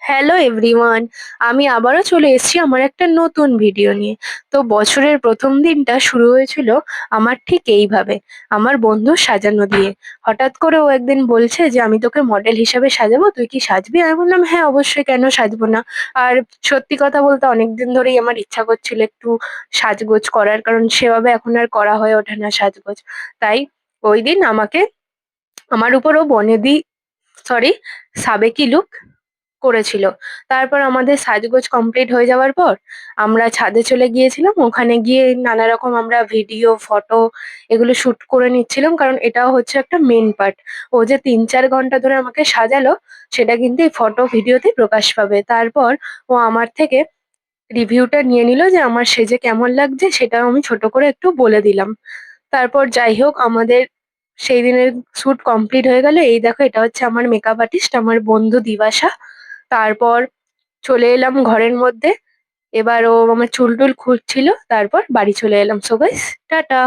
Hello everyone, আমি আবারও চলে এসেছি আমার একটা নতুন ভিডিও নিয়ে। তো বছরের প্রথম দিনটা শুরু হয়েছিল আমার ঠিক এইভাবে, আমার বন্ধু সাজানো দিয়ে। হঠাৎ করে ও একদিন বলছে যে আমি তোকে মডেল হিসাবে সাজাবো, তুই কি সাজবি? আমি বললাম হ্যাঁ অবশ্যই, কেন সাজবো না। আর সত্যি কথা বলতে অনেকদিন ধরেই আমার ইচ্ছা করছিল একটু সাজগোজ করার, কারণ সেভাবে এখন আর করা হয়ে ওঠে না সাজগোজ। তাই ওই দিন আমাকে আমার উপরও বনেদি, সরি, সাবেকি লুক করেছিল। তারপর আমাদের সাজগোজ কমপ্লিট হয়ে যাওয়ার পর আমরা ছাদে চলে গিয়েছিলাম। ওখানে গিয়ে নানা রকম আমরা ভিডিও, ফটো এগুলো শুট করে নিচ্ছিলাম, কারণ এটাও হচ্ছে একটা মেন পার্ট। ও যে ৩-৪ ঘন্টা ধরে আমাকে সাজালো, সেটা কিন্তু এই ফটো ভিডিওতে প্রকাশ পাবে। তারপর ও আমার থেকে রিভিউটা নিয়ে নিল যে আমার সেজে কেমন লাগছে, সেটাও আমি ছোট করে একটু বলে দিলাম। তারপর যাই হোক, আমাদের সেই দিনের শুট কমপ্লিট হয়ে গেল। এই দেখো, এটা হচ্ছে আমার মেকআপ আর্টিস্ট, আমার বন্ধু দিবাশা। তারপর চলে এলাম ঘরের মধ্যে। এবার ও আমার চুল টুল খুঁজছিল, তারপর বাড়ি চলে এলাম। So guys, tata.